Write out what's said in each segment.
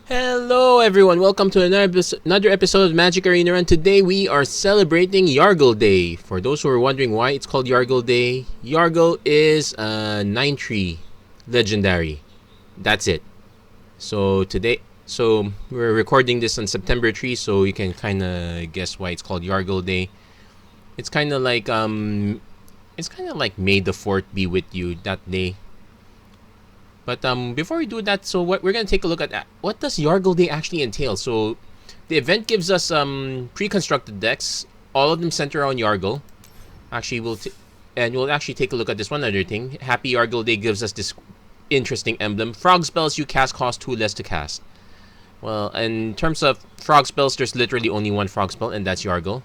Hello everyone, welcome to another episode of MTG Arena Run. Today we are celebrating Yargle Day. For those who are wondering why it's called Yargle Day, Yargle is a 9-tree legendary. That's it. So we're recording this on September 3, so you can kind of guess why it's called Yargle Day. It's kind of like May the 4th be with you that day. But before we do that, so what we're gonna take a look at what does Yargle Day actually entail. So the event gives us pre-constructed decks, all of them centered around Yargle. Actually, we'll actually take a look at this one other thing. Happy Yargle Day gives us this interesting emblem. Frog spells you cast cost 2 less to cast. Well, in terms of frog spells, there's literally only one frog spell, and that's Yargle.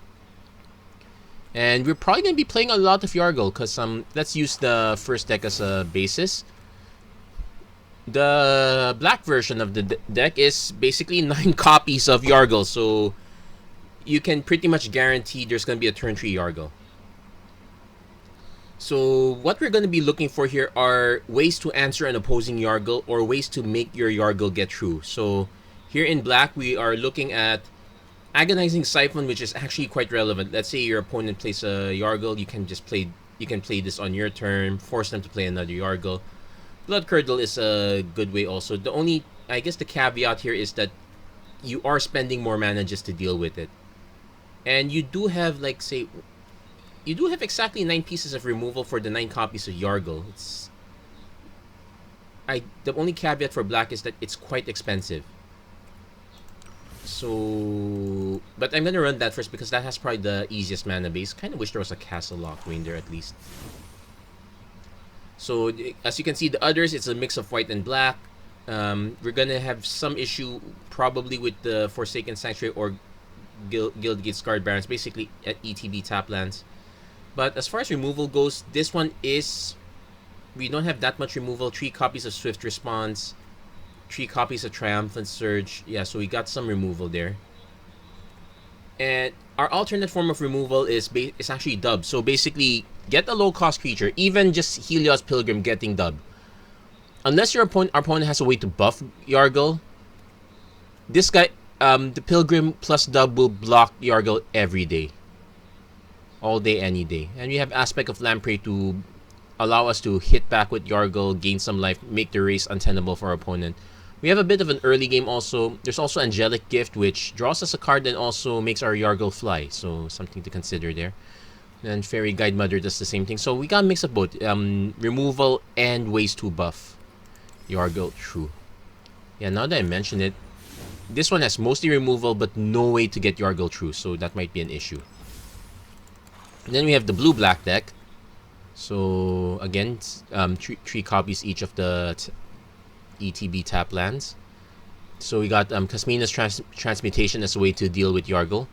And we're probably gonna be playing a lot of Yargle, cause let's use the first deck as a basis. The black version of the deck is basically 9 copies of Yargle, so you can pretty much guarantee there's going to be a turn 3 Yargle. So what we're going to be looking for here are ways to answer an opposing Yargle or ways to make your Yargle get through. So here in black, we are looking at Agonizing Siphon, which is actually quite relevant. Let's say your opponent plays a Yargle, you can play this on your turn, force them to play another Yargle. Blood Curdle is a good way also. The only, I guess the caveat here is that you are spending more mana just to deal with it. And you do have, you do have exactly 9 pieces of removal for the 9 copies of Yargle. The only caveat for black is that it's quite expensive. So, but I'm gonna run that first because that has probably the easiest mana base. Kind of wish there was a Castle Lockwing there at least. So as you can see, the others, it's a mix of white and black. We're gonna have some issue probably with the Forsaken Sanctuary or Guildgate Scarred Barons, basically at ETB tap lands. But as far as removal goes, this one is, we don't have that much removal. 3 copies of Swift Response, 3 copies of Triumphant Surge. Yeah, so we got some removal there. And our alternate form of removal is actually dub. So basically, get a low-cost creature, even just Helios Pilgrim getting dub. Unless our opponent has a way to buff Yargle, this guy, the Pilgrim plus dub will block Yargle every day. All day, any day. And we have Aspect of Lamprey to allow us to hit back with Yargle, gain some life, make the race untenable for our opponent. We have a bit of an early game also. There's also Angelic Gift, which draws us a card and also makes our Yargle fly. So something to consider there. And Fairy Guide Mother does the same thing. So we got a mix of both. Removal and ways to buff Yargle through. Yeah, now that I mention it, this one has mostly removal but no way to get Yargle through. So that might be an issue. And then we have the blue-black deck. So again, 3 copies each of the ETB tap lands. So we got Kasmina's Transmutation as a way to deal with Yargle.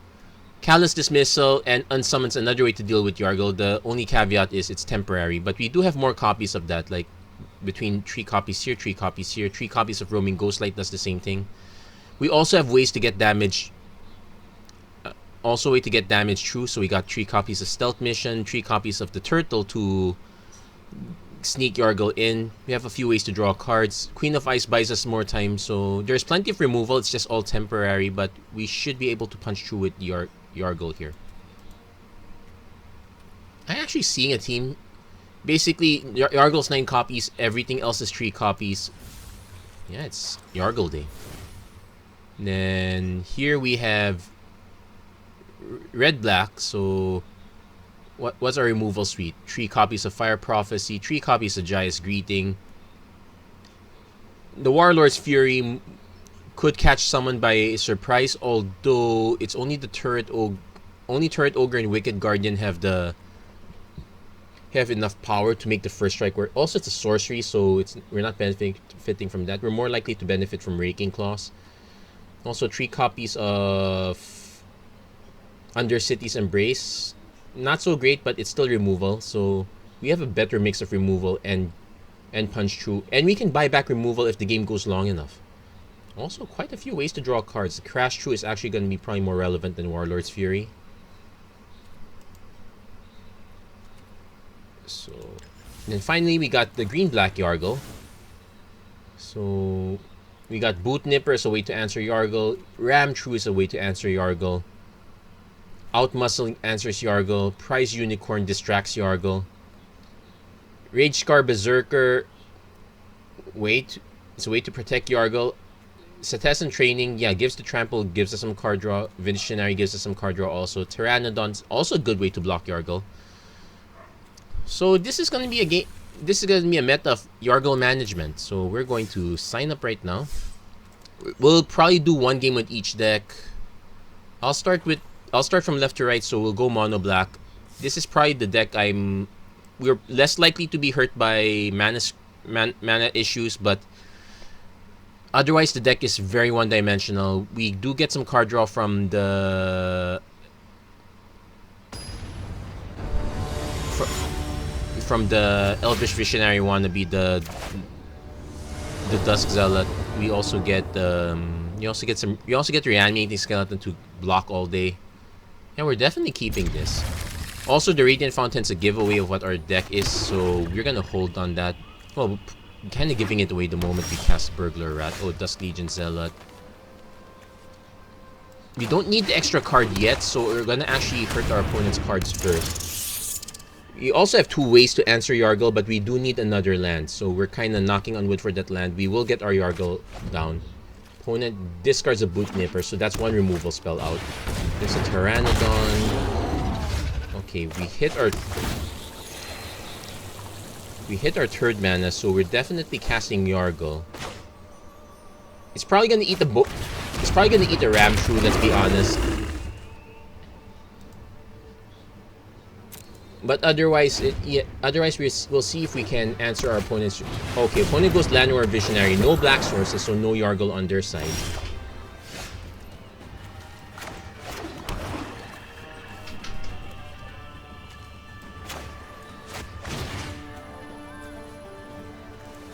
Callous Dismissal and Unsummons another way to deal with Yargle. The only caveat is it's temporary, but we do have more copies of that, like between 3 copies here, 3 copies here, 3 copies of Roaming Ghostlight does the same thing. We also have ways to get damage. Also a way to get damage through, so we got 3 copies of Stealth Mission, 3 copies of the Turtle to sneak Yargle in. We have a few ways to draw cards. Queen of Ice buys us more time, so there's plenty of removal. It's just all temporary, but we should be able to punch through with Yargle here. I'm actually seeing a team. Basically, Yargle's 9 copies, everything else is 3 copies. Yeah, it's Yargle Day. And then here we have red-black, so what's our removal suite? 3 copies of Fire Prophecy, 3 copies of Jaya's Greeting. The Warlord's Fury could catch someone by surprise, although it's only the only Turret Ogre and Wicked Guardian have enough power to make the first strike work. Also, it's a sorcery, so we're not benefiting from that. We're more likely to benefit from Raking Claws. Also, 3 copies of Undercity's Embrace. Not so great, but it's still removal, so we have a better mix of removal and punch through. And we can buy back removal if the game goes long enough. Also, quite a few ways to draw cards. The Crash Through is actually going to be probably more relevant than Warlord's Fury. So, and then finally, we got the green-black Yargle. So, We got Boot Nipper as a way to answer Yargle. Ram True is a way to answer Yargle. Outmuscle answers Yargle. Prize Unicorn distracts Yargle. Rage Scar Berserker. Wait. It's a way to protect Yargle. Setessan Training, yeah, gives the trample, gives us some card draw. Visionary gives us some card draw also. Pteranodon's also a good way to block Yargle. So this is gonna be a game. This is gonna be a meta of Yargle management. So we're going to sign up right now. We'll probably do one game with each deck. I'll start from left to right. So we'll go mono black. This is probably the deck we're less likely to be hurt by mana issues, but otherwise the deck is very one-dimensional. We do get some card draw from the Elvish Visionary wannabe, the Dusk Zealot. We also get you also get Reanimating Skeleton to block all day. And we're definitely keeping this. Also, the Radiant Fountain's a giveaway of what our deck is, so we're gonna hold on that. Well, kind of giving it away the moment we cast Burglar Rat. Oh, Dusk Legion Zealot. We don't need the extra card yet, so we're gonna actually hurt our opponent's cards first. We also have two ways to answer Yargle, but we do need another land, so we're kind of knocking on wood for that land. We will get our Yargle down. Opponent discards a Boot Nipper, so that's one removal spell out. There's a Pteranodon. Okay, we hit our third mana, so we're definitely casting Yargle. It's probably gonna eat the Ram True, let's be honest. But otherwise, we'll see if we can answer our opponent's. Okay, opponent goes Llanowar Visionary, no black sources, so no Yargle on their side.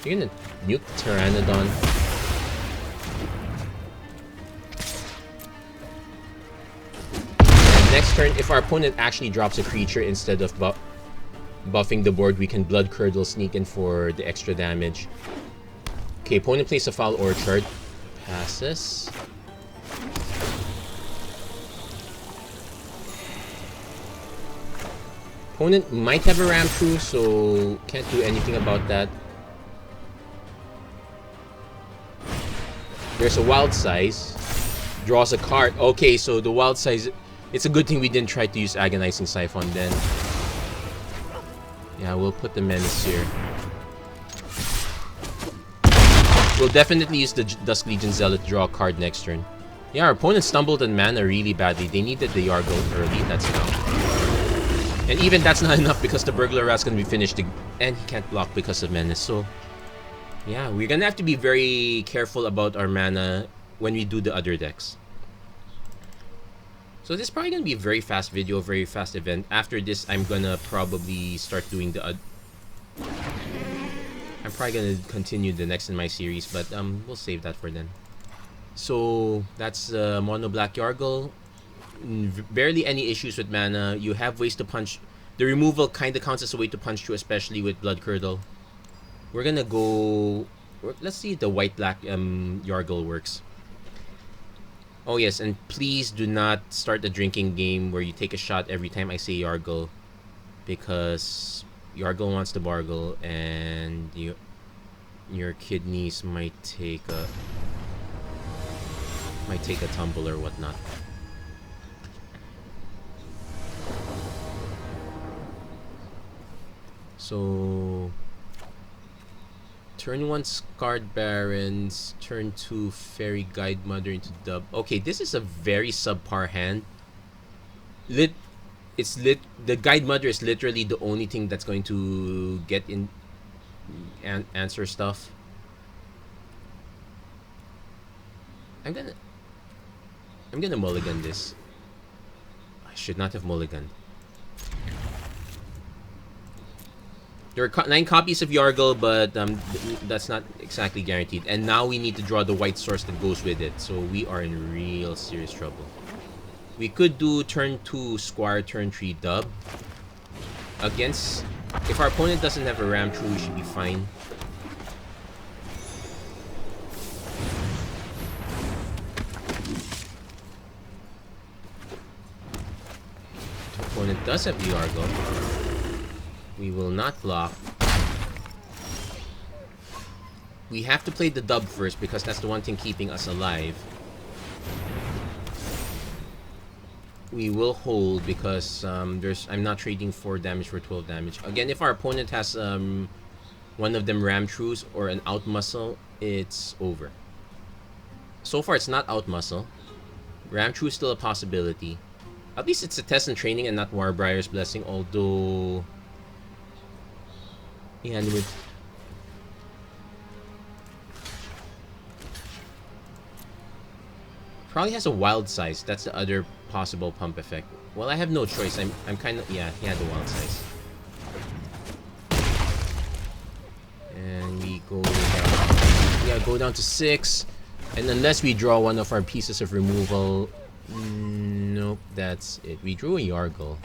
You're gonna nuke Pteranodon. And next turn, if our opponent actually drops a creature instead of buffing the board, we can Blood Curdle sneak in for the extra damage. Okay, opponent plays a Foul Orchard. Passes. Opponent might have a Ram True, so can't do anything about that. There's a Wild Size. Draws a card. Okay, so the Wild Size... It's a good thing we didn't try to use Agonizing Siphon then. Yeah, we'll put the Menace here. We'll definitely use the Dusk Legion Zealot to draw a card next turn. Yeah, our opponent stumbled on mana really badly. They needed the Yargle early. That's enough. And even that's not enough because the Burglar Rat's gonna be finished. And he can't block because of Menace. So... yeah, we're gonna have to be very careful about our mana when we do the other decks. So this is probably gonna be a very fast video, very fast event. After this, I'm gonna probably start doing the... I'm probably gonna continue the next in my series, but we'll save that for then. So that's Mono Black Yargle. Barely any issues with mana. You have ways to punch. The removal kind of counts as a way to punch through, especially with Blood Curdle. We're gonna go... let's see if the white-black Yargle works. Oh yes, and please do not start a drinking game where you take a shot every time I say Yargle. Because Yargle wants to bargle, and your kidneys might take a tumble or whatnot. So... turn 1 Scarred Barons, turn 2 Fairy Guide Mother into dub. Okay, this is a very subpar hand. The Guide Mother is literally the only thing that's going to get in and answer stuff. I'm gonna mulligan this. I should not have mulliganed. There are 9 copies of Yargle, but that's not exactly guaranteed. And now we need to draw the white source that goes with it. So we are in real serious trouble. We could do turn 2 Squire, turn 3 Dub. Against... if our opponent doesn't have a Ram True, we should be fine. does have the Yargle. We will not block. We have to play the dub first because that's the one thing keeping us alive. We will hold because I'm not trading 4 damage for 12 damage. Again, if our opponent has one of them ram trues or an out muscle, it's over. So far, it's not out muscle. Ram true is still a possibility. At least it's a test and training and not Warbrier's Blessing, although... Yeah, anyway. Probably has a wild size. That's the other possible pump effect. Well, I have no choice. I'm kind of... Yeah, he had the wild size. And we go down... Yeah, go down to 6. And unless we draw one of our pieces of removal... Nope, that's it. We drew a Yargle.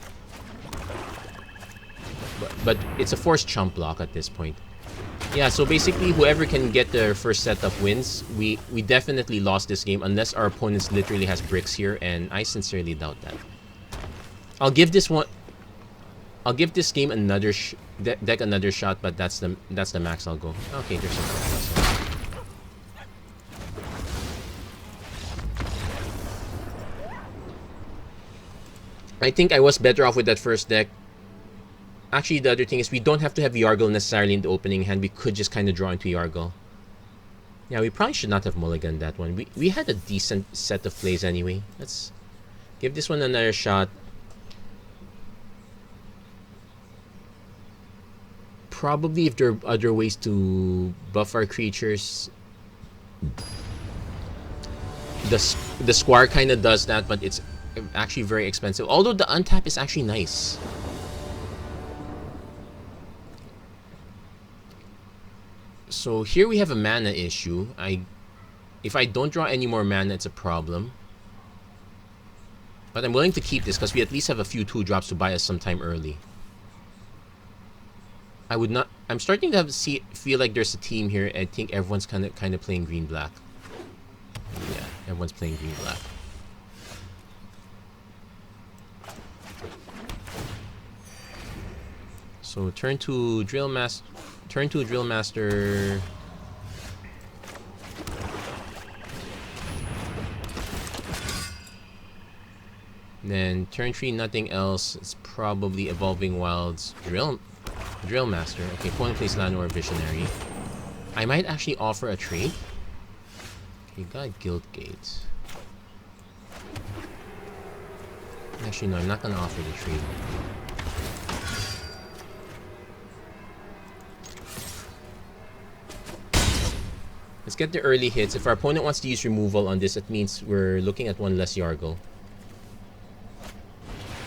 But it's a forced chump block at this point. Yeah, so basically whoever can get their first set of wins, we definitely lost this game unless our opponents literally has bricks here, and I sincerely doubt that. I'll give this game another deck another shot, but that's the max I'll go. Okay, there's some. I think I was better off with that first deck. Actually, the other thing is we don't have to have Yargle necessarily in the opening hand. We could just kind of draw into Yargle. Yeah, we probably should not have mulliganed that one. We had a decent set of plays anyway. Let's give this one another shot. Probably if there are other ways to buff our creatures. The Squire kind of does that, but it's actually very expensive. Although the untap is actually nice. So here we have a mana issue. If I don't draw any more mana, it's a problem. But I'm willing to keep this because we at least have a few 2-drops to buy us some time early. I'm starting to feel like there's a team here. I think everyone's kind of playing green-black. Yeah, everyone's playing green-black. So turn to Drill Master. Turn to Drill Master. Then turn 3, nothing else. It's probably Evolving Wilds. Drill Master. Okay, opponent plays Llanowar Visionary. I might actually offer a trade. Okay, got Guild Gate. Actually, no, I'm not gonna offer the trade. Let's get the early hits. If our opponent wants to use removal on this, it means we're looking at one less Yargle.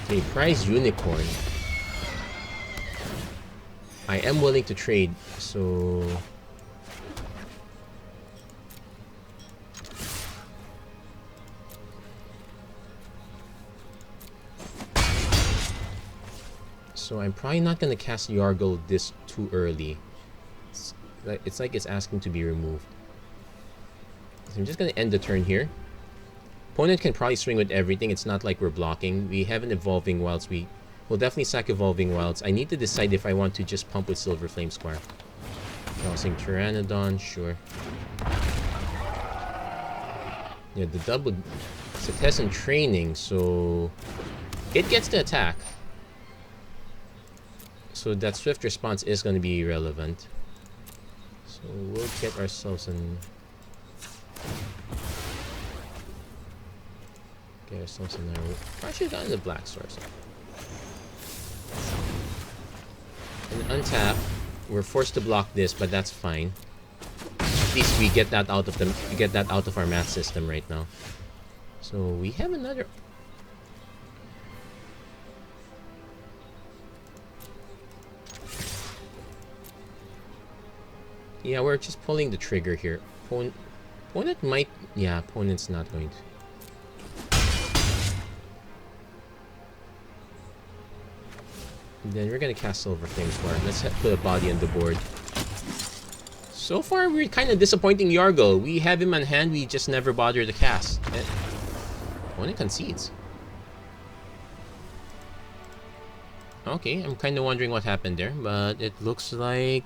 Okay, prize Unicorn. I am willing to trade, so... So I'm probably not going to cast Yargle this too early. It's like it's asking to be removed. So I'm just going to end the turn here. Opponent can probably swing with everything. It's not like we're blocking. We have an Evolving Wilds. We will definitely sack Evolving Wilds. I need to decide if I want to just pump with Silver Flame Squire. Tossing Pteranodon, sure. Yeah, the dub would... It's a test and training, so... It gets the attack. So that swift response is going to be irrelevant. So we'll get ourselves an... Get ourselves an arrow. I should have gotten the Black Source. And untap. We're forced to block this, but that's fine. At least we get that out of the out of our math system right now. So we have another. Yeah, we're just pulling the trigger here. Opponent might... Yeah, opponent's not going to. Then we're gonna cast Silver Flame Squire. Let's put a body on the board. So far, we're kind of disappointing Yargle. We have him on hand, we just never bother to cast. Opponent concedes. Okay, I'm kind of wondering what happened there, but it looks like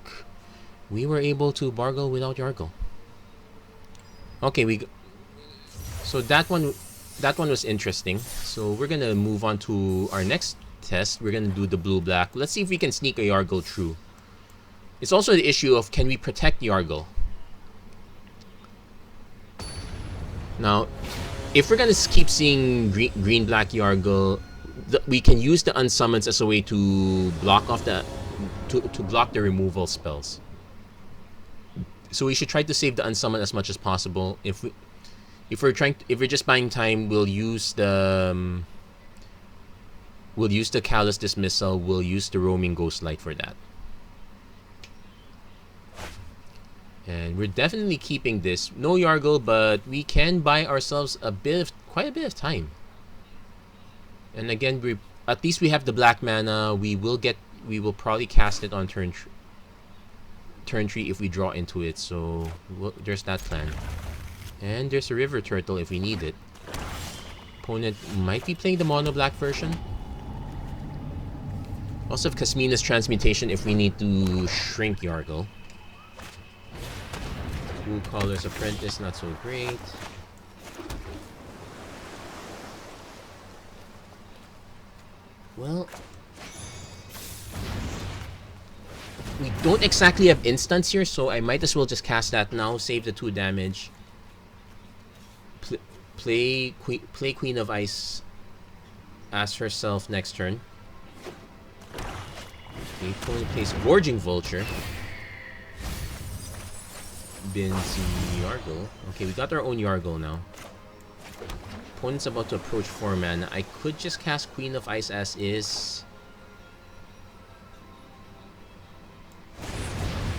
we were able to bargle without Yargle. Okay, so that one was interesting. So we're gonna move on to our next test. We're gonna do the blue-black. Let's see if we can sneak a Yargle through. It's also the issue of, can we protect Yargle? Now, if we're gonna keep seeing green-black Yargle, we can use the unsummons as a way to block off to block the removal spells. So we should try to save the unsummon as much as possible. If we're just buying time, we'll use the Callous Dismissal. We'll use the Roaming Ghostlight for that. And we're definitely keeping this. No Yargle, but we can buy ourselves quite a bit of time. And again, at least we have the black mana. We will probably cast it on turn 3 if we draw into it. So there's that plan. And there's a River Turtle if we need it. Opponent might be playing the mono black version. Also have Kasmina's Transmutation if we need to shrink Yargle. Blue Collar's Apprentice, not so great. Well, we don't exactly have instants here, so I might as well just cast that now, save the 2 damage. Play Queen of Ice as herself next turn. Okay, opponent plays Gorging Vulture. Bins Yargle. Okay, we got our own Yargle now. Opponent's about to approach 4 mana. I could just cast Queen of Ice as is.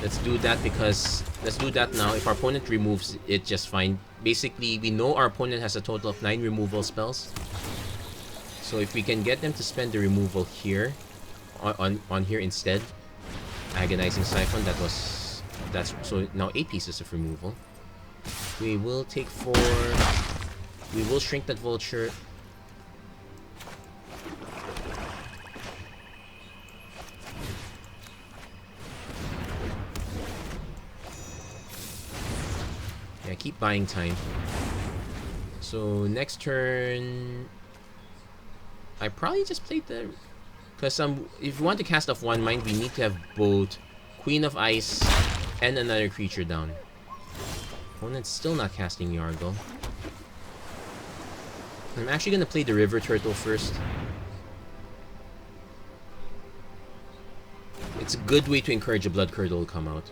Let's do that now. If our opponent removes it, just fine. Basically, we know our opponent has a total of 9 removal spells. So if we can get them to spend the removal here, on here instead, Agonizing Siphon, that's so now 8 pieces of removal. We will take 4. We will shrink that Vulture. Yeah, keep buying time. So next turn, I probably just played the, because if you want to cast off 1 mind, we need to have both Queen of Ice and another creature down. Opponent's still not casting Yargle. I'm actually gonna play the River Turtle first. It's a good way to encourage a Blood Curdle to come out.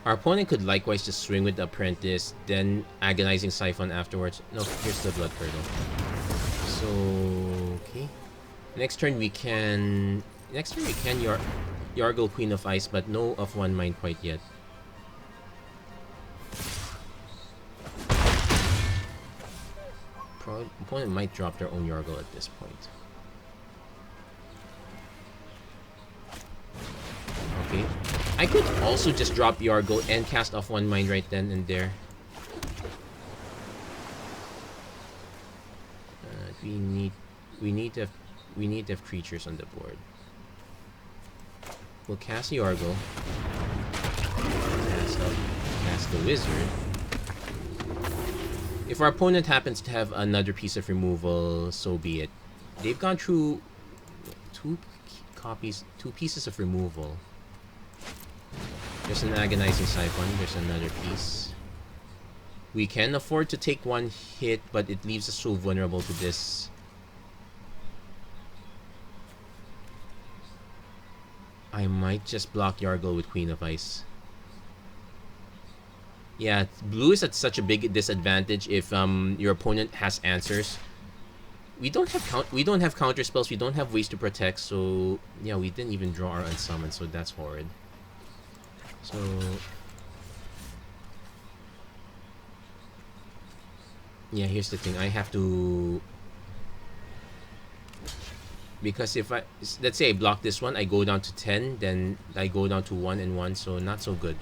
Our opponent could likewise just swing with the Apprentice, then Agonizing Siphon afterwards. No, here's the Blood Curdle. So, okay. Next turn we can Yargle Queen of Ice, but no of 1 mind quite yet. Opponent might drop their own Yargle at this point. Okay. I could also just drop Yargle and cast off 1 mind right then and there. We need to have creatures on the board. We'll cast Yargle. Cast the Wizard. If our opponent happens to have another piece of removal, so be it. They've gone through 2 pieces of removal. There's an Agonizing Siphon, there's another piece. We can afford to take 1 hit, but it leaves us so vulnerable to this. I might just block Yargle with Queen of Ice. Yeah, blue is at such a big disadvantage if your opponent has answers. We don't have counter spells, we don't have ways to protect, so yeah, we didn't even draw our unsummon, so that's horrid. So yeah, here's the thing. I have to, because if let's say I block this one, I go down to 10, then I go down to 1 and 1, so not so good.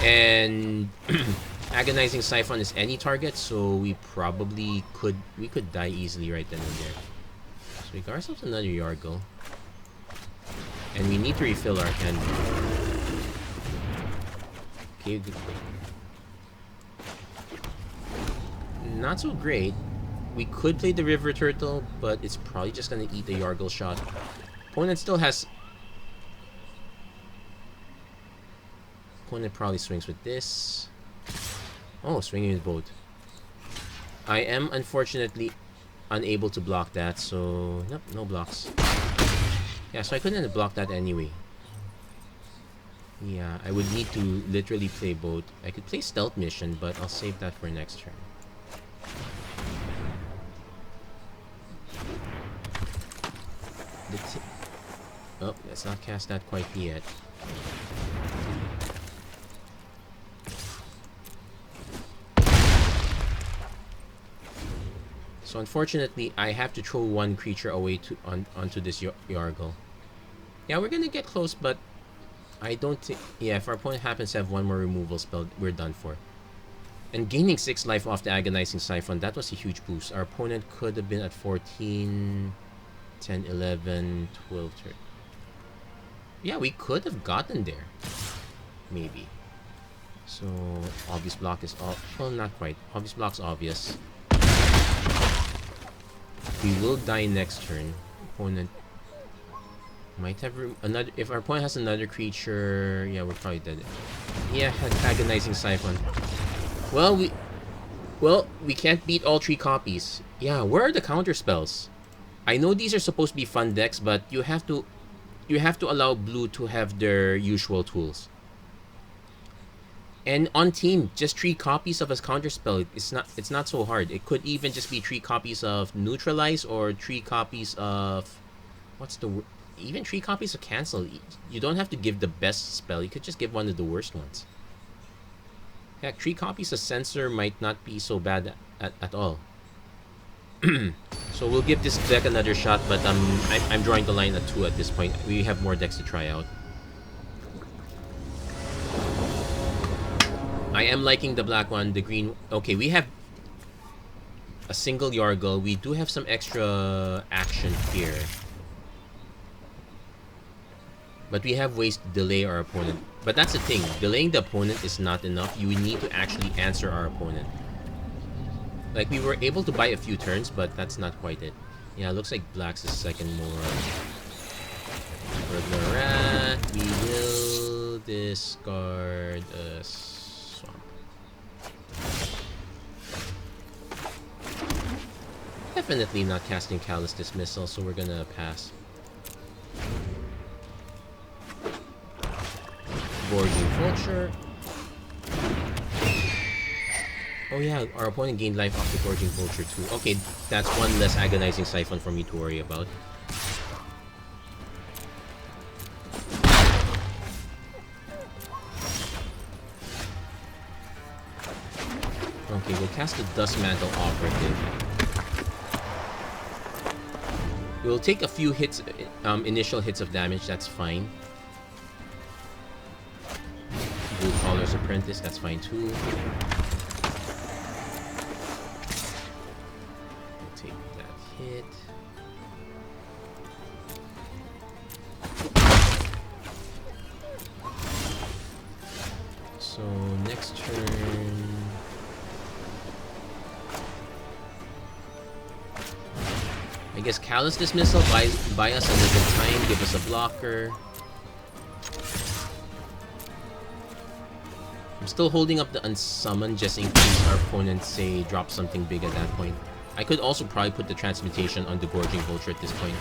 And Agonizing Siphon is any target, so we could die easily right then and there. So we got ourselves another Yargle. And we need to refill our hand. Okay, good. Not so great. We could play the River Turtle, but it's probably just gonna eat the Yargle shot. Opponent still has... Opponent probably swings with this. Oh, swinging with both. I am unfortunately unable to block that, so... Nope, no blocks. Yeah, so I couldn't block that anyway. Yeah, I would need to literally play both. I could play Stealth Mission, but I'll save that for next turn. Oh, let's not cast that quite yet. So unfortunately, I have to throw one creature away onto this Yargle. Yeah, we're gonna get close, but I don't think... Yeah, if our opponent happens to have one more removal spell, we're done for. And gaining 6 life off the Agonizing Siphon, that was a huge boost. Our opponent could have been at 14, 10, 11, 12, 13. Yeah, we could have gotten there. Maybe. So, obvious block is... Well, not quite. Obvious block's obvious. We will die next turn. Opponent might have another... If our opponent has another creature... Yeah, we're probably dead. Yeah, had Agonizing Siphon. Well, we can't beat all 3 copies. Yeah, where are the counter spells? I know these are supposed to be fun decks, but you have to allow blue to have their usual tools. And on team, just 3 copies of a counterspell. It's not so hard. It could even just be 3 copies of Neutralize or 3 copies of... Even 3 copies of Cancel. You don't have to give the best spell. You could just give one of the worst ones. Heck, 3 copies of Censor might not be so bad at all. So we'll give this deck another shot, but I'm drawing the line at 2 at this point. We have more decks to try out. I am liking the black one, the green... Okay, we have a single Yargle. We do have some extra action here. But we have ways to delay our opponent. But that's the thing. Delaying the opponent is not enough. You need to actually answer our opponent. Like, we were able to buy a few turns, but that's not quite it. Yeah, it looks like black's the second more. Burglar Rat. We will discard a swamp. Definitely not casting Callous Dismissal, so we're gonna pass. Gorging Vulture. Oh yeah, our opponent gained life off the Gorging Vulture too. Okay, that's one less Agonizing Siphon for me to worry about. Okay, we'll cast the Duskmantle Operative. We'll take a few hits, initial hits of damage, that's fine. Blue Collar's Apprentice, that's fine too. We'll take that hit. So, next turn... I guess Callous Dismissal, buy us a little time, give us a blocker. I'm still holding up the Unsummon just in case our opponents, say, drop something big at that point. I could also probably put the Transmutation on the Gorging Vulture at this point.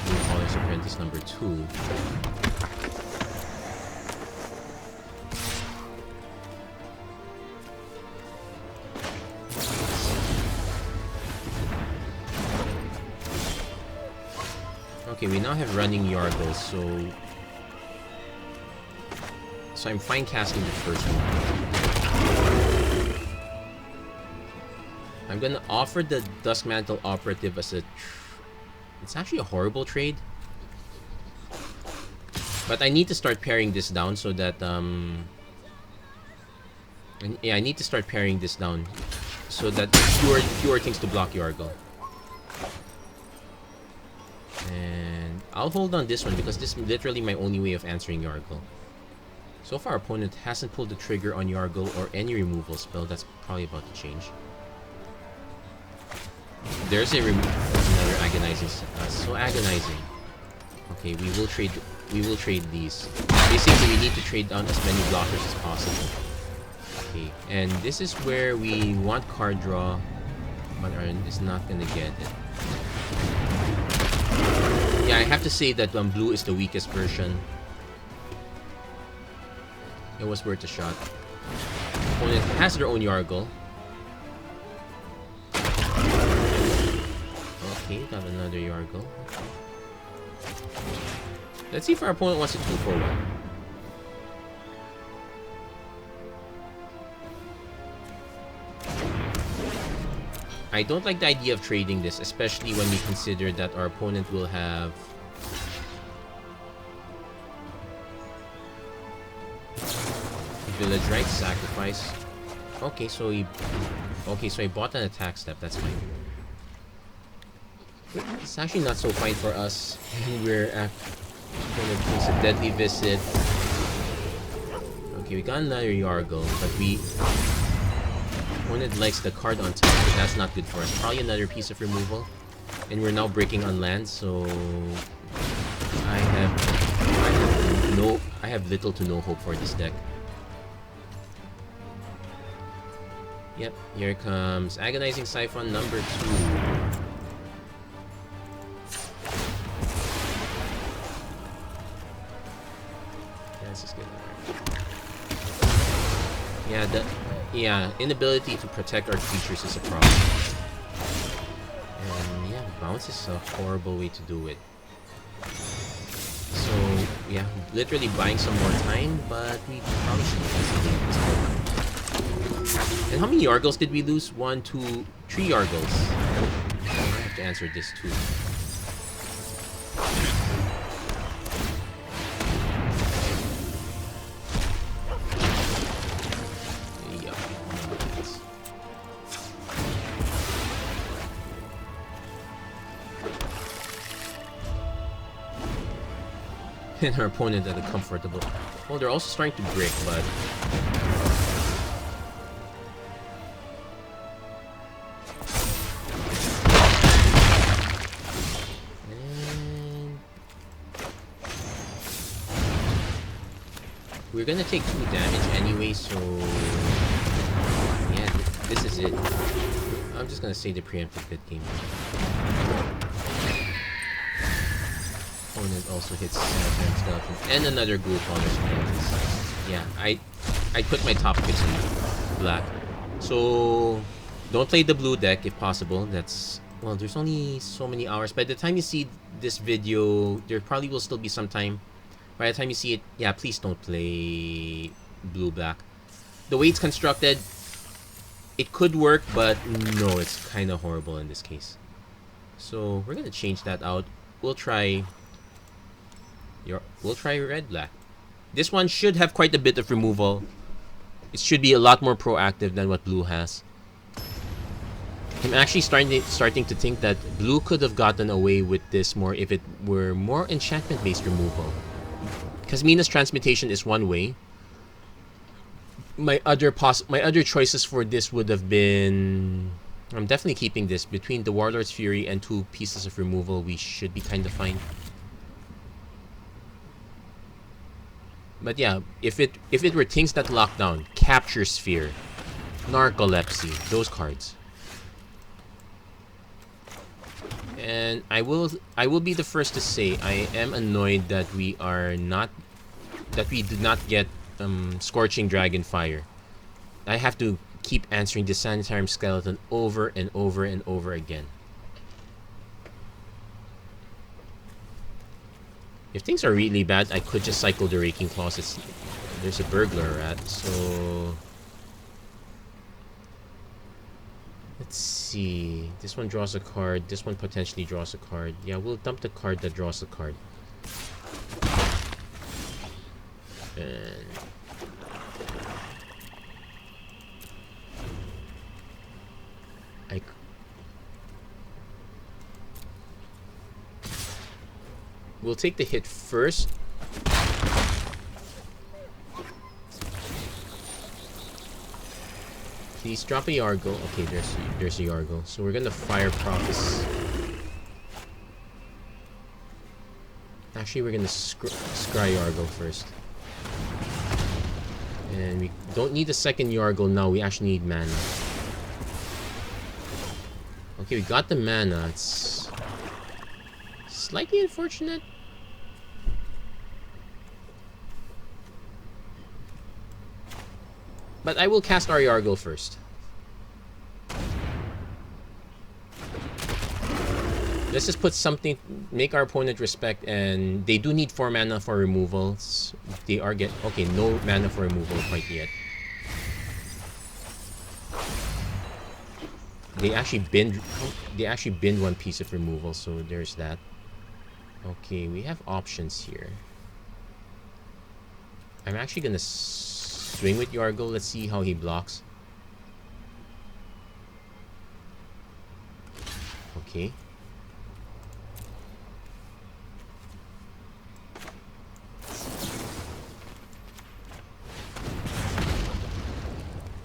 Blue Collar's Apprentice number 2. Okay, we now have running Yargles, so I'm fine casting the first one. I'm gonna offer the Duskmantle Operative as a... It's actually a horrible trade. But I need to start paring this down so that... Yeah, I need to start paring this down. so that fewer things to block Yargle. And I'll hold on this one because this is literally my only way of answering Yargle. So far, opponent hasn't pulled the trigger on Yargle or any removal spell. That's probably about to change. There's a another agonizing. So agonizing. Okay, we will trade. We will trade these. Basically, we need to trade down as many blockers as possible. Okay, and this is where we want card draw, but Arn is not gonna get it. Yeah, I have to say that blue is the weakest version. It was worth a shot. Opponent has their own Yargle. Okay, got another Yargle. Let's see if our opponent wants a 2-for-1. I don't like the idea of trading this, especially when we consider that our opponent will have Village Rites, Sacrifice. Okay, so he bought an attack step. That's fine. It's actually not so fine for us. We're opponent takes a Deadly Visit. Okay, we got another Yargle, but opponent likes the card on top, but that's not good for us. Probably another piece of removal. And we're now breaking on land, so I have little to no hope for this deck. Yep, here comes Agonizing Siphon number 2. This is good. Yeah, inability to protect our creatures is a problem. And yeah, bounce is a horrible way to do it. So yeah, literally buying some more time, but we probably shouldn't hesitate at this point. And how many Yargles did we lose? 1, 2, 3 Yargles. I have to answer this too. And our opponent at a comfortable. Well, they're also starting to break, but and we're gonna take 2 damage anyway, so yeah, this is it. I'm just gonna say the preemptive bid game. Opponent also hits Skeleton and another Ghoul Caller's Mantis. Yeah, I put my top picks in black. So don't play the blue deck if possible. That's, well, there's only so many hours. By the time you see this video, there probably will still be some time. By the time you see it, yeah, please don't play blue-black. The way it's constructed, it could work, but no, it's kind of horrible in this case. So we're gonna change that out. We'll try red-black. This one should have quite a bit of removal. It should be a lot more proactive than what blue has. I'm actually starting to think that blue could have gotten away with this more if it were more enchantment-based removal. Because Mina's Transmutation is one way. My other choices for this would have been, I'm definitely keeping this. Between the Warlord's Fury and 2 pieces of removal, we should be kind of fine. But yeah, if it were things that lock down, Capture Sphere, Narcolepsy, those cards. And I will be the first to say I am annoyed that we did not get Scorching Dragonfire. I have to keep answering the Sanitarium Skeleton over and over and over again. If things are really bad, I could just cycle the Raking Claws. There's a Burglar Rat, so let's see. This one draws a card. This one potentially draws a card. Yeah, we'll dump the card that draws a card. And We'll take the hit first. Please drop a Yargle. Okay, there's a Yargle. So we're gonna fire Prophecy. Actually, we're gonna scry Yargle first. And we don't need a second Yargle now. We actually need mana. Okay, we got the mana. It's slightly unfortunate. But I will cast our Yargle first. Let's just put something, make our opponent respect, and they do need 4 mana for removals. They are okay, no mana for removal quite yet. They actually binned 1 piece of removal, so there's that. Okay, we have options here. I'm actually gonna swing with Yargle. Let's see how he blocks. Okay.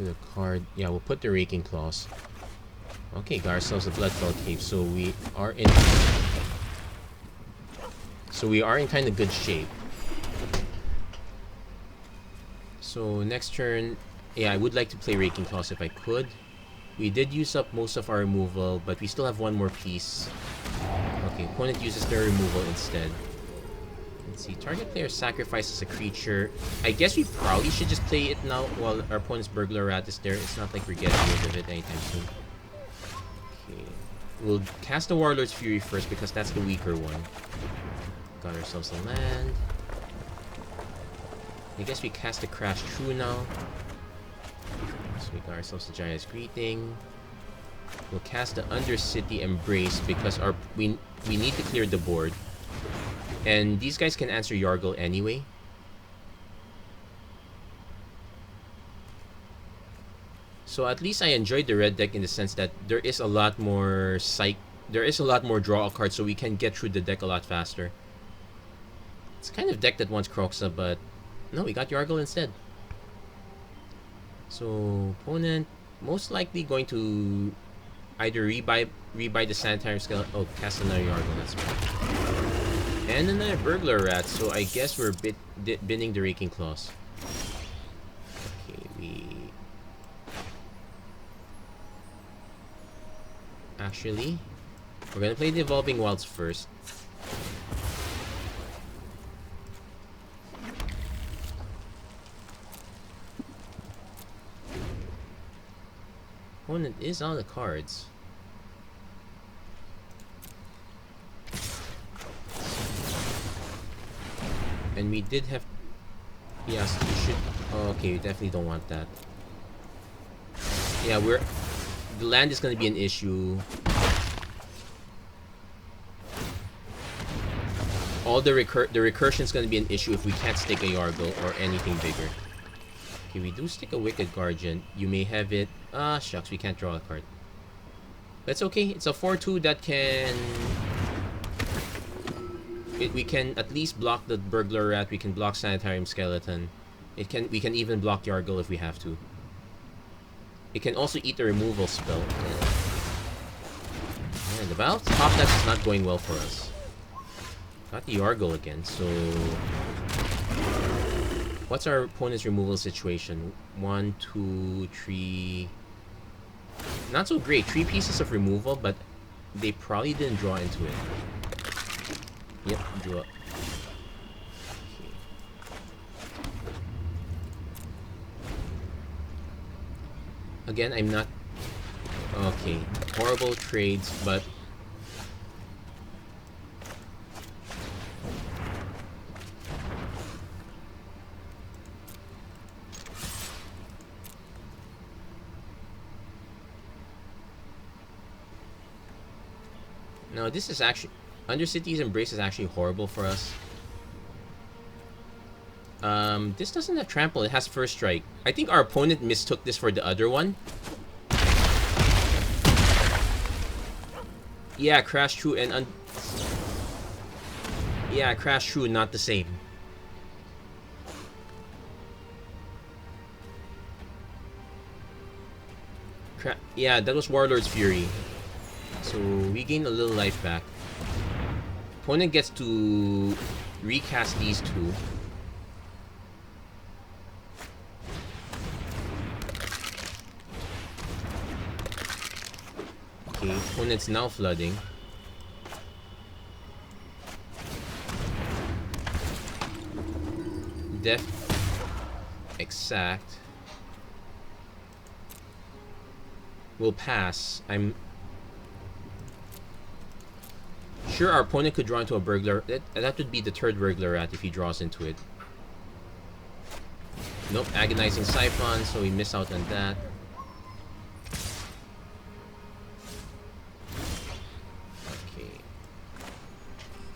The card, yeah, we'll put the Raking Claws. Okay, got ourselves a Bloodfell Cave, so we are in kind of good shape. So next turn, yeah, I would like to play Raking Claws if I could. We did use up most of our removal, but we still have 1 more piece. Okay, opponent uses their removal instead. Let's see, target player sacrifices a creature. I guess we probably should just play it now while our opponent's Burglar Rat is there. It's not like we're getting rid of it anytime soon. Okay, we'll cast the Warlord's Fury first because that's the weaker one. Got ourselves a land. I guess we cast the Crash True now. So we got ourselves a Giant's Greeting. We'll cast the Undercity Embrace because we need to clear the board. And these guys can answer Yargle anyway. So at least I enjoyed the red deck in the sense that there is a lot more draw a card, so we can get through the deck a lot faster. It's kind of deck that wants Kroxa, but no, we got Yargle instead. So opponent most likely going to either rebuy the Sanitarium Skeleton. Oh, cast another Yargle. That's right. And another Burglar Rat, so I guess we're binning the Raking Claws. Okay, actually, we're gonna play the Evolving Wilds first. Opponent is on the cards. And we did have... Yes, we should... Oh, okay, we definitely don't want that. Yeah, the land is going to be an issue. All the recursion is going to be an issue if we can't stick a Yargle or anything bigger. Okay, we do stick a Wicked Guardian. You may have it... Ah, shucks, we can't draw a card. That's okay. It's a 4/2 that can... we can at least block the Burglar Rat. We can block Sanitarium Skeleton. We can even block Yargle if we have to. It can also eat the removal spell. And the battle top deck is not going well for us. Got the Yargle again, so... What's our opponent's removal situation? 1, 2, 3... Not so great. 3 pieces of removal, but they probably didn't draw into it. Yep, drew up. Okay. Again, I'm not... Okay, horrible trades, but... No, this is actually... Undercity's Embrace is actually horrible for us. This doesn't have Trample, it has First Strike. I think our opponent mistook this for the other one. Yeah, Crash True and... Yeah, crash through, not the same. Yeah, that was Warlord's Fury. So we gain a little life back. Opponent gets to recast these two. Okay, opponent's now flooding. Def exact will pass. I'm sure our opponent could draw into a burglar. That would be the third burglar rat if he draws into it. Nope, agonizing siphon, so we miss out on that.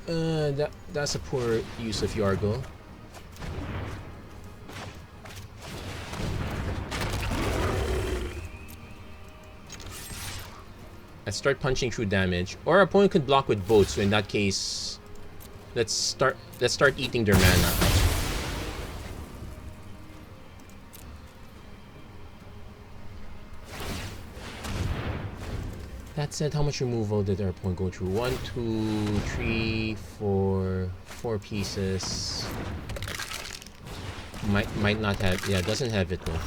Okay. That's a poor use of Yargle. Let's start punching through damage. Or our opponent could block with both, so in that case, let's start eating their mana. That said, how much removal did our opponent go through? 1, 2, 3, 4, 4 pieces. Might not have, yeah, doesn't have it though.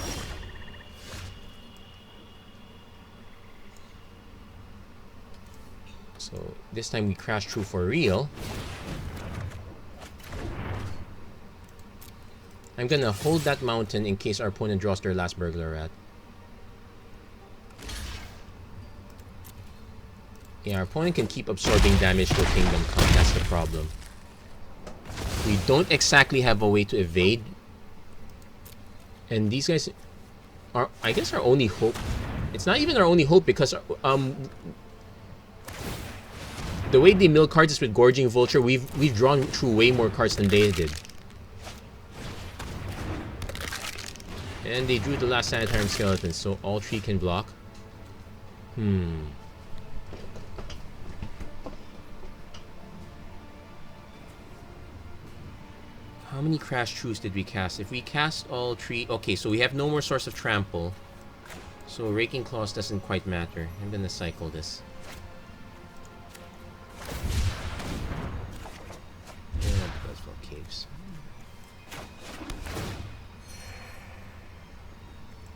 So this time we crash through for real. I'm gonna hold that mountain in case our opponent draws their last burglar rat. Yeah, our opponent can keep absorbing damage to a Kingdom Come, that's the problem. We don't exactly have a way to evade. And these guys are, I guess, our only hope. It's not even our only hope because the way they mill cards is with Gorging Vulture. We've drawn through way more cards than they did. And they drew the last Sanitarium Skeleton, so all three can block. How many Crash Truths did we cast? If we cast all three... Okay, so we have no more Source of Trample. So Raking Claws doesn't quite matter. I'm gonna cycle this. Yeah, Bloodfall Caves.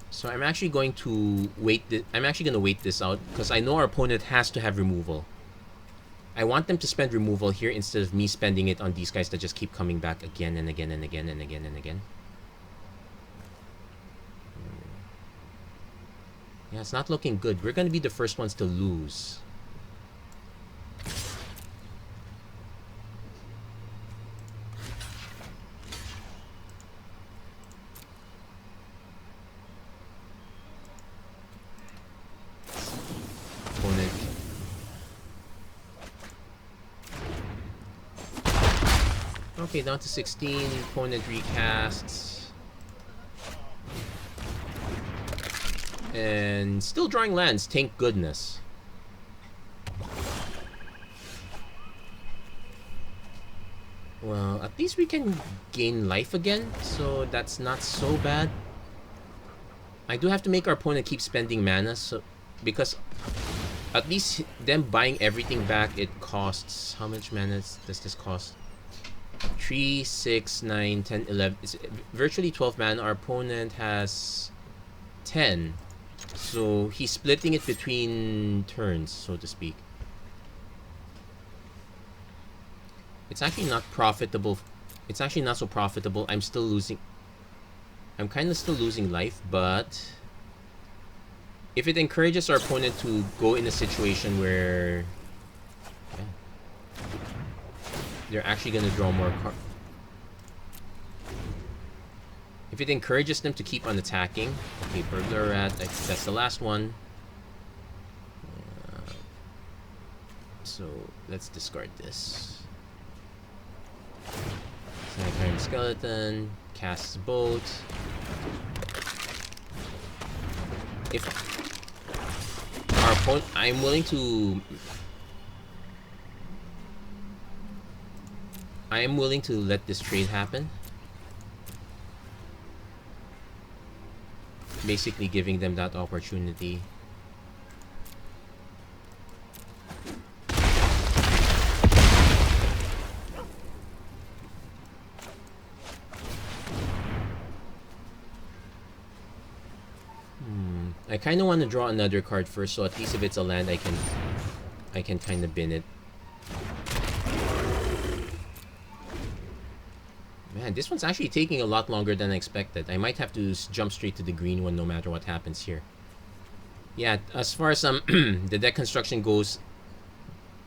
So I'm actually going to wait. I'm actually going to wait this out because I know our opponent has to have removal. I want them to spend removal here instead of me spending it on these guys that just keep coming back again and again and again and again and again. Yeah, it's not looking good. We're going to be the first ones to lose. Opponent. Okay, down to 16. Opponent recasts. And still drawing lands, thank goodness. Well, at least we can gain life again, so that's not so bad. I do have to make our opponent keep spending mana, so because at least them buying everything back, it costs... How much mana does this cost? 3, 6, 9, 10, 11... It's virtually 12 mana. Our opponent has 10. So he's splitting it between turns, so to speak. It's actually not profitable. It's actually not so profitable. I'm still losing. I'm kind of still losing life, but if it encourages our opponent to go in a situation where they're actually going to draw more cards. If it encourages them to keep on attacking. Okay, Burglar Rat, that's the last one. So let's discard this. Sanitarium Skeleton, casts both. If our opponent, I'm willing to I am willing to let this trade happen. Basically giving them that opportunity. I kind of want to draw another card first, so at least if it's a land, I can kind of bin it. Man, this one's actually taking a lot longer than I expected. I might have to jump straight to the green one no matter what happens here. Yeah, as far as the deck construction goes,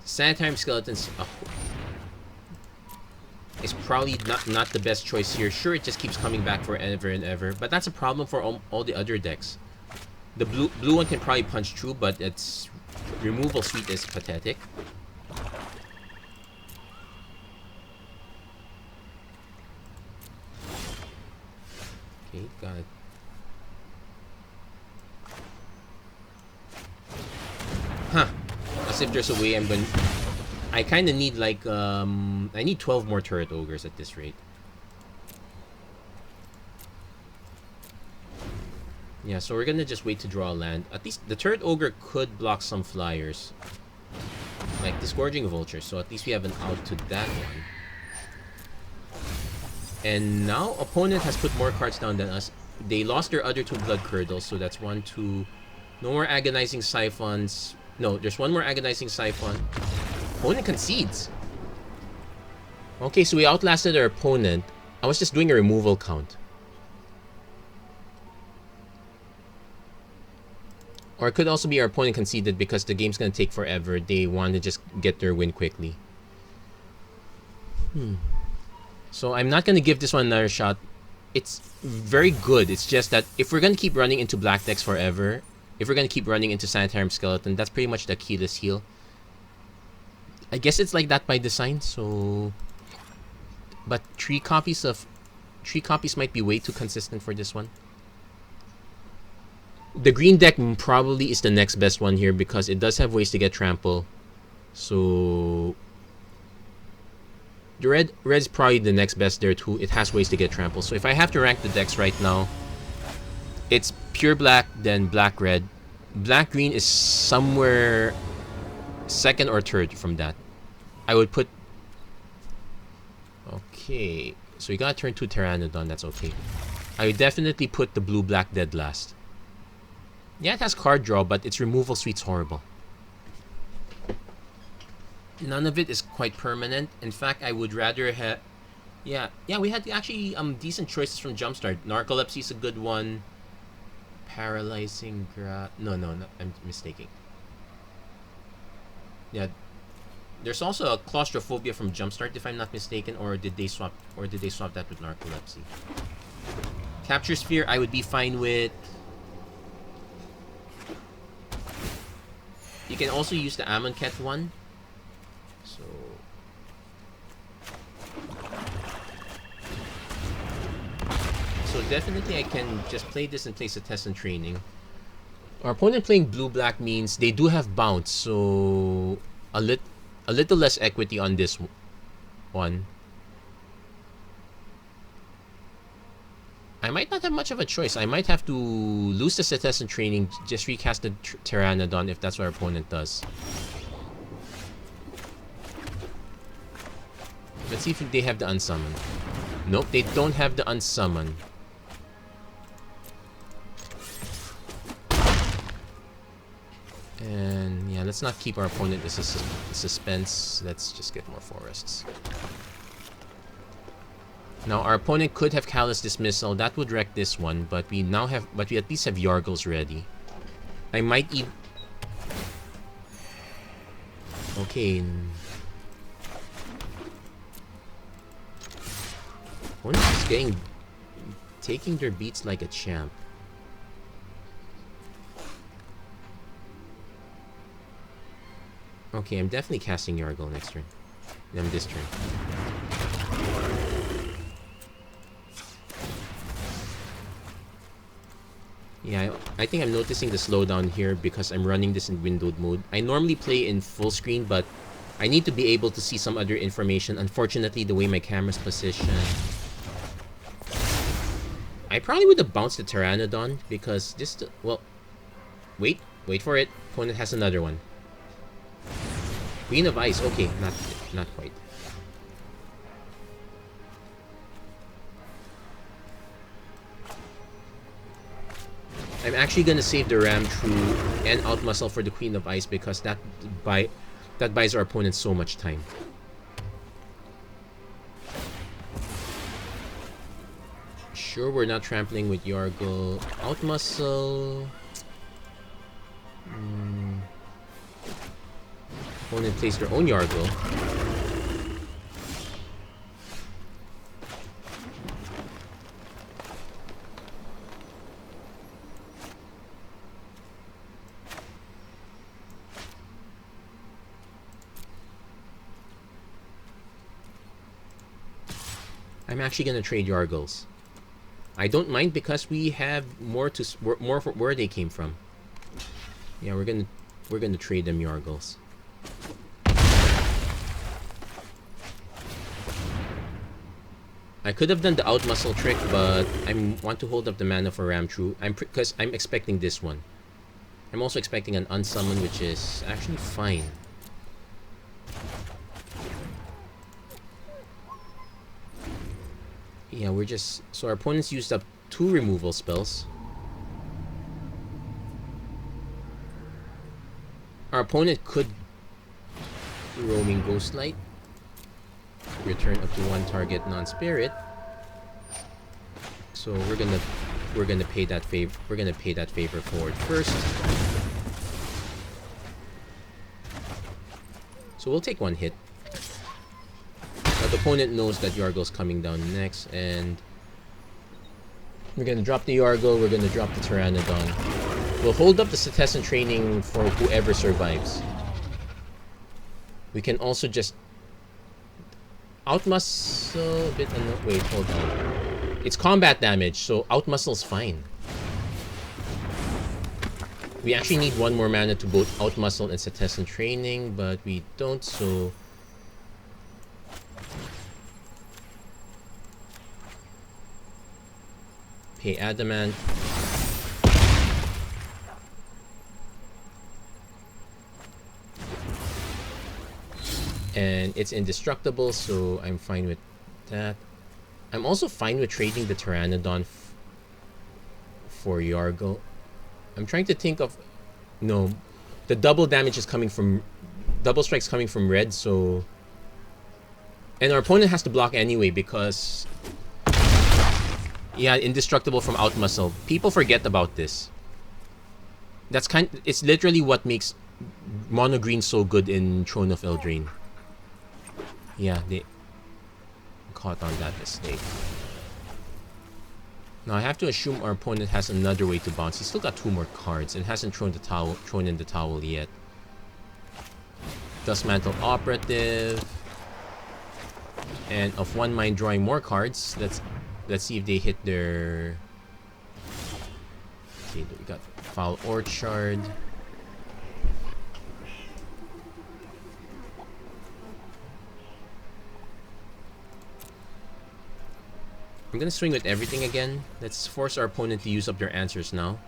Sanitarium Skeletons is probably not the best choice here. Sure, it just keeps coming back forever and ever, but that's a problem for all the other decks. The blue one can probably punch through, but its removal suite is pathetic. Okay, got it. Huh. As if there's a way I'm gonna... I kind of need like, I need 12 more Turret Ogres at this rate. Yeah, so we're gonna just wait to draw a land. At least the Turret Ogre could block some flyers. Like Disgorging Vulture, so at least we have an out to that one. And now opponent has put more cards down than us. They lost their other two Blood Curdles, so that's 1, 2. No more Agonizing Siphons. No, there's one more Agonizing Siphon. Opponent concedes. Okay, so we outlasted our opponent. I was just doing a removal count. Or it could also be our opponent conceded because the game's gonna take forever. They want to just get their win quickly. So I'm not gonna give this one another shot. It's very good. It's just that if we're gonna keep running into black decks forever, if we're gonna keep running into Sanitarium Skeleton, that's pretty much the Achilles heel. I guess it's like that by design, so... But 3 copies might be way too consistent for this one. The green deck probably is the next best one here because it does have ways to get trample. So... The red's probably the next best there too. It has ways to get trample. So if I have to rank the decks right now, it's pure black, then black red. Black green is somewhere second or third from that. I would put... Okay. So you gotta turn 2 Pteranodon, that's okay. I would definitely put the blue black dead last. Yeah, it has card draw, but its removal suite's horrible. None of it is quite permanent. In fact, I would rather have... Yeah, we had actually decent choices from Jumpstart. Narcolepsy is a good one. Paralyzing No, I'm mistaking. Yeah, there's also a Claustrophobia from Jumpstart, if I'm not mistaken, or did they swap that with Narcolepsy? Capture Sphere, I would be fine with. You can also use the Amonkhet one. So definitely I can just play this and place a test and training. Our opponent playing blue-black means they do have bounce, so a little less equity on this one. I might not have much of a choice. I might have to lose the test and training, just recast the Pteranodon if that's what our opponent does. Let's see if they have the unsummon. Nope, they don't have the unsummon. And yeah, let's not keep our opponent in suspense. Let's just get more forests. Now our opponent could have Callous Dismissal. That would wreck this one, but we at least have Yargles ready. I might even... Okay. Opponent is taking their beats like a champ. Okay, I'm definitely casting Yargle next turn. This turn. Yeah, I think I'm noticing the slowdown here because I'm running this in windowed mode. I normally play in full screen, but I need to be able to see some other information. Unfortunately, the way my camera's positioned, I probably would have bounced the Pteranodon because this... Well, wait for it. Opponent has another one. Queen of Ice. Okay, not quite. I'm actually gonna save the Ram True and Outmuscle for the Queen of Ice because that buys our opponent so much time. Sure, we're not trampling with Yargle. Outmuscle. Opponent plays their own Yargle. I'm actually gonna trade Yargles. I don't mind because we have more for where they came from. Yeah, we're gonna trade them Yargles. I could have done the Outmuscle trick, but I want to hold up the mana for Ram True. Because I'm expecting this one. I'm also expecting an unsummon, which is actually fine. Yeah, we're just... So our opponents used up 2 removal spells. Our opponent could Roaming Ghostlight. Return up to 1 target non-spirit. So we're gonna pay that favor. We're gonna pay that favor forward first. So we'll take 1 hit. But the opponent knows that Yargle's coming down next, and we're gonna drop the Yargle. We're gonna drop the Pteranodon. We'll hold up the Setessan training for whoever survives. We can also just Outmuscle a bit. Wait, hold on. It's combat damage, so Outmuscle's fine. We actually need 1 more mana to both Outmuscle and Setessan training, but we don't, so... Pay Adamant. And it's indestructible, so I'm fine with that. I'm also fine with trading the Pteranodon for Yargle. I'm trying to think of... No. The double damage is coming from... Double strike's coming from red, so... And our opponent has to block anyway because... Yeah, indestructible from Outmuscle. People forget about this. That's it's literally what makes mono green so good in Throne of Eldraine. Yeah, they caught on that mistake. Now I have to assume our opponent has another way to bounce. He's still got 2 more cards and hasn't thrown in the towel yet. Dustmantle Operative. And of 1 mind drawing more cards. Let's see if they hit their... Okay, we got Foul Orchard. I'm gonna swing with everything again. Let's force our opponent to use up their answers now.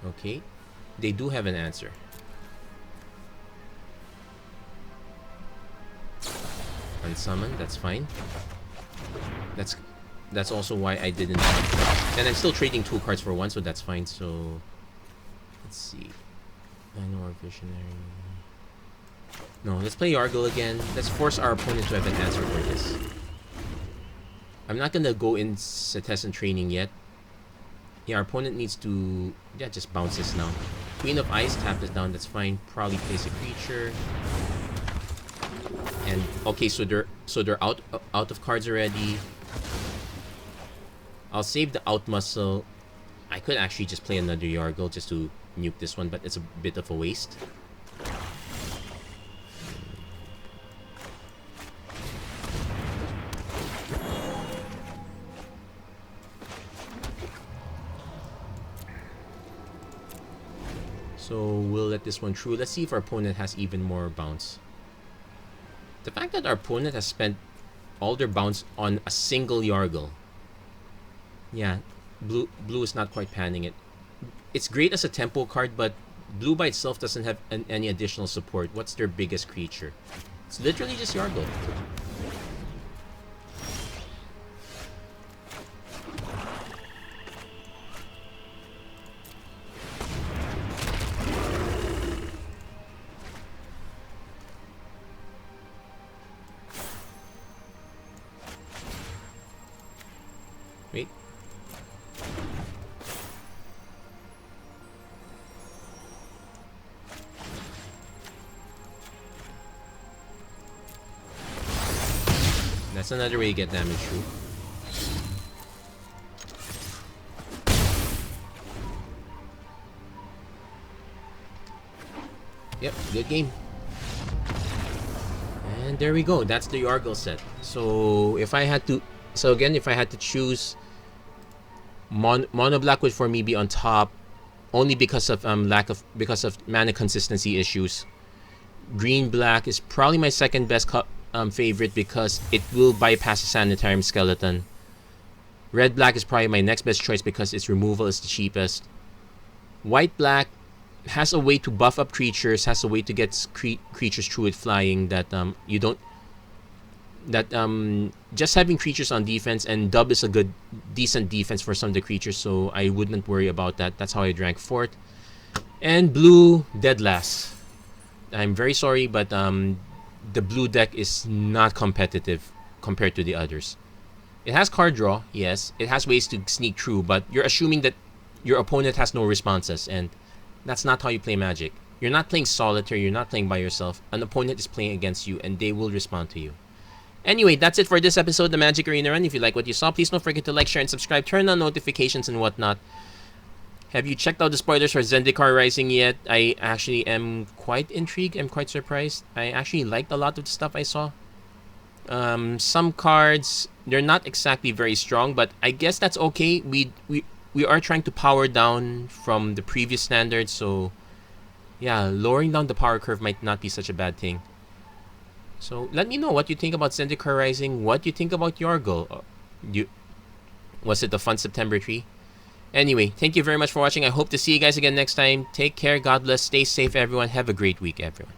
Okay. They do have an answer. Unsummon, that's fine. That's also why I didn't... And I'm still trading 2 cards for 1, so that's fine. So... Let's see. Manor Visionary... No, let's play Yargle again. Let's force our opponent to have an answer for this. I'm not gonna go in Setessan training yet. Yeah, our opponent needs to... Yeah, just bounce this now. Queen of Ice, tap this down, that's fine. Probably place a creature. And okay, so they're out of cards already. I'll save the Outmuscle. I could actually just play another Yargle just to nuke this one, but it's a bit of a waste. So So we'll let this one through. Let's see if our opponent has even more bounce. The fact that our opponent has spent all their bounce on a single Yargle. Yeah, blue is not quite panning it. It's great as a tempo card, but blue by itself doesn't have any additional support. What's their biggest creature? It's literally just Yargle. Wait. That's another way to get damage through. Yep, good game. And there we go. That's the Yargle set. So if I had to, if I had to choose, mono black would for me be on top, only because of mana consistency issues. Green black is probably my second best favorite because it will bypass the Sanitarium Skeleton. Red black is probably my next best choice because its removal is the cheapest. White black has a way to buff up creatures, has a way to get creatures through it flying that you don't. Just having creatures on defense, and dub is a decent defense for some of the creatures, so I wouldn't worry about that. That's how I drank fourth. And blue, dead last. I'm very sorry, but the blue deck is not competitive compared to the others. It has card draw, yes. It has ways to sneak through, but you're assuming that your opponent has no responses, and that's not how you play Magic. You're not playing solitaire, you're not playing by yourself. An opponent is playing against you, and they will respond to you. Anyway, that's it for this episode of the Magic Arena Run. If you like what you saw, please don't forget to like, share, and subscribe. Turn on notifications and whatnot. Have you checked out the spoilers for Zendikar Rising yet? I actually am quite intrigued. I'm quite surprised. I actually liked a lot of the stuff I saw. Some cards, they're not exactly very strong, but I guess that's okay. We are trying to power down from the previous standards, so yeah, lowering down the power curve might not be such a bad thing. So let me know what you think about Zendikar Rising, what you think about Yargle. Was it a fun September tree? Anyway, thank you very much for watching. I hope to see you guys again next time. Take care, God bless, stay safe everyone, have a great week everyone.